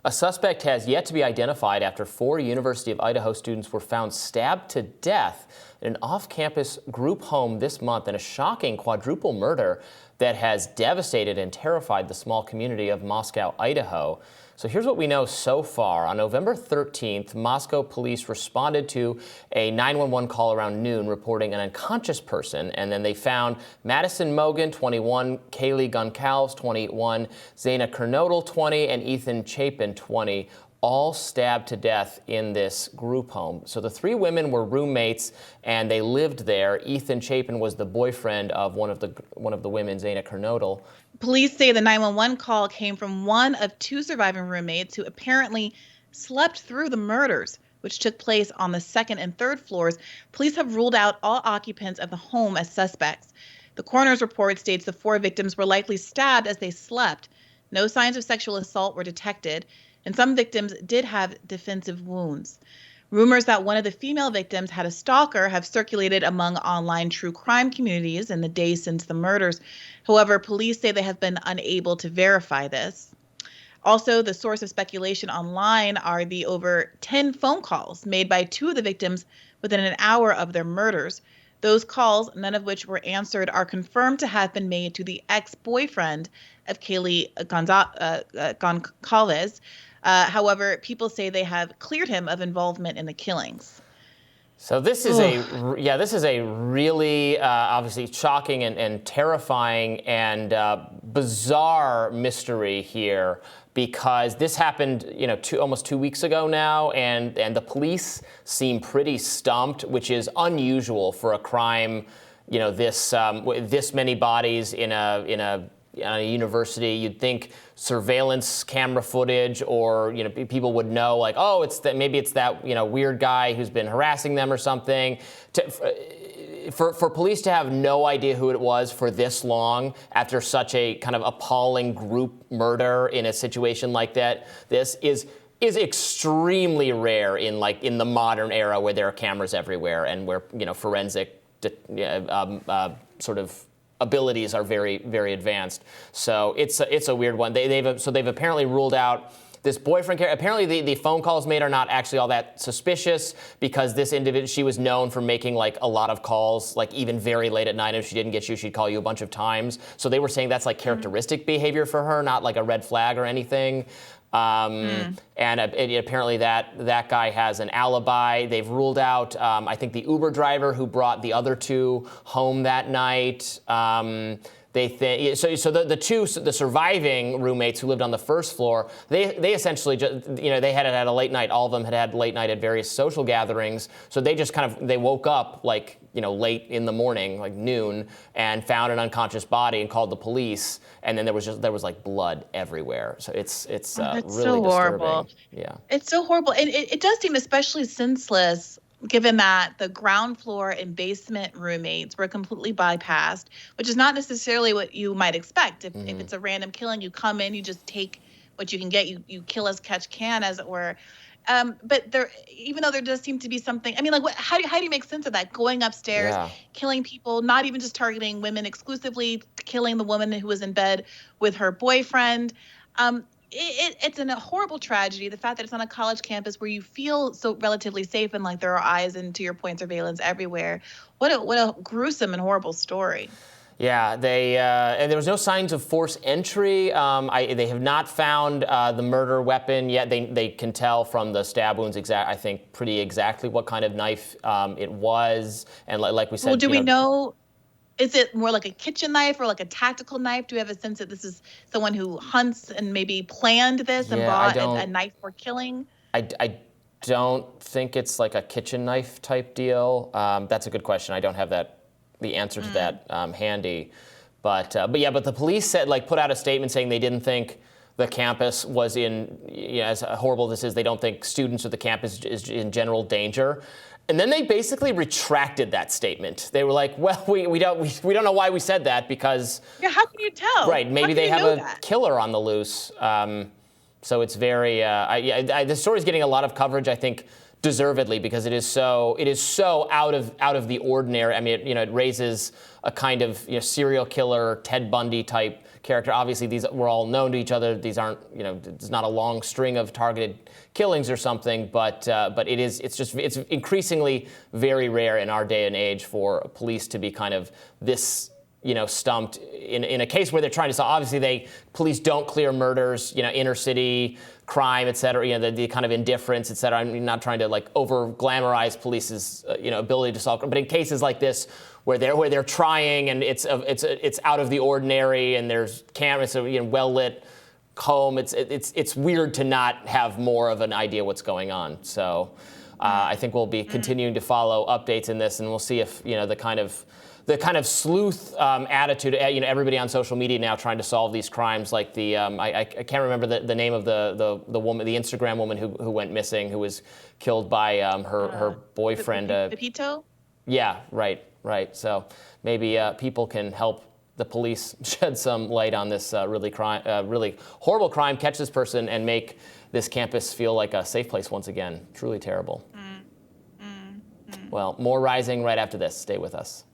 A suspect has yet to be identified after 4 University of Idaho students were found stabbed to death in an off-campus group home this month in a shocking quadruple murder that has devastated and terrified the small community of Moscow, Idaho. So here's what we know so far. On November 13th, Moscow police responded to a 911 call around noon reporting an unconscious person, and then they found Madison Mogen, 21, Kaylee Goncalves, 21, Xana Kernodle, 20, and Ethan Chapin, 20, all stabbed to death in this group home. So the 3 women were roommates and they lived there. Ethan Chapin was the boyfriend of one of the women, Xana Kernodle. Police say the 911 call came from one of 2 surviving roommates who apparently slept through the murders, which took place on the 2nd and 3rd floors. Police have ruled out all occupants of the home as suspects. The coroner's report states the 4 victims were likely stabbed as they slept. No signs of sexual assault were detected, and some victims did have defensive wounds. Rumors that one of the female victims had a stalker have circulated among online true crime communities in the days since the murders. However, police say they have been unable to verify this. Also, the source of speculation online are the over 10 phone calls made by 2 of the victims within an hour of their murders. Those calls, none of which were answered, are confirmed to have been made to the ex-boyfriend of Kaylee Goncalves. However, people say they have cleared him of involvement in the killings. So this is a really obviously shocking and terrifying and bizarre mystery here, because this happened, almost 2 weeks ago now, and the police seem pretty stumped, which is unusual for a crime, this many bodies in a university. You'd think surveillance camera footage, or people would know, like, oh, maybe it's that weird guy who's been harassing them or something. For police to have no idea who it was for this long after such a kind of appalling group murder in a situation like that, this is extremely rare in the modern era where there are cameras everywhere and where forensic sort of abilities are very, very advanced. So it's a weird one. They've apparently ruled out this boyfriend. Apparently the phone calls made are not actually all that suspicious, because this individual, she was known for making like a lot of calls, like even very late at night. If she didn't get you, she'd call you a bunch of times. So they were saying that's like characteristic behavior for her, not like a red flag or anything. And apparently that guy has an alibi. They've ruled out, I think, the Uber driver who brought the other 2 home that night. They think so. The surviving roommates who lived on the 1st floor, they essentially just, they had a late night. All of them had late night at various social gatherings. So they just they woke up like late in the morning, like noon, and found an unconscious body and called the police. And then there was like blood everywhere. So it's really so horrible. Disturbing. Yeah, it's so horrible, and it does seem especially senseless, given that the ground floor and basement roommates were completely bypassed, which is not necessarily what you might expect. If it's a random killing, you come in, you just take what you can get, you kill as catch can, as it were. But even though there does seem to be something, I mean, like, how do you make sense of that? Going upstairs, killing people, not even just targeting women exclusively, killing the woman who was in bed with her boyfriend. It's a horrible tragedy. The fact that it's on a college campus where you feel so relatively safe and like there are eyes and, to your point, surveillance everywhere. What a gruesome and horrible story. Yeah, and there was no signs of forced entry. They have not found the murder weapon yet. They can tell from the stab wounds I think pretty exactly what kind of knife it was. And like we said, well, do we know? Is it more like a kitchen knife or like a tactical knife? Do we have a sense that this is someone who hunts and maybe planned this and bought a knife for killing? I don't think it's like a kitchen knife type deal. That's a good question. I don't have the answer to that handy. But the police said, put out a statement saying they didn't think the campus was as horrible as this is, they don't think students or the campus is in general danger. And then they basically retracted that statement. They were like, well, we don't know why we said that, because... Yeah, how can you tell? Right, maybe they have a killer on the loose. So it's very... the story's getting a lot of coverage, I think, deservedly, because it is so out of the ordinary. I mean, it raises a kind of serial killer, Ted Bundy type character. Obviously, these were all known to each other. These aren't, it's not a long string of targeted killings or something, but it's increasingly very rare in our day and age for police to be kind of this, stumped in a case where they're trying to solve. Obviously, police don't clear murders, inner city crime, et cetera, the kind of indifference, et cetera. I'm not trying to over glamorize police's, ability to solve crime, but in cases like this where they're trying and it's out of the ordinary and there's cameras, well lit home, it's weird to not have more of an idea what's going on. So I think we'll be continuing to follow updates in this, and we'll see if the kind of sleuth attitude, everybody on social media now trying to solve these crimes, like I can't remember the name of the woman, the Instagram woman who went missing, who was killed by her boyfriend. Pepito? Yeah, right. So maybe people can help the police shed some light on this really horrible crime, catch this person, and make this campus feel like a safe place once again. Truly terrible. Well, more Rising right after this. Stay with us.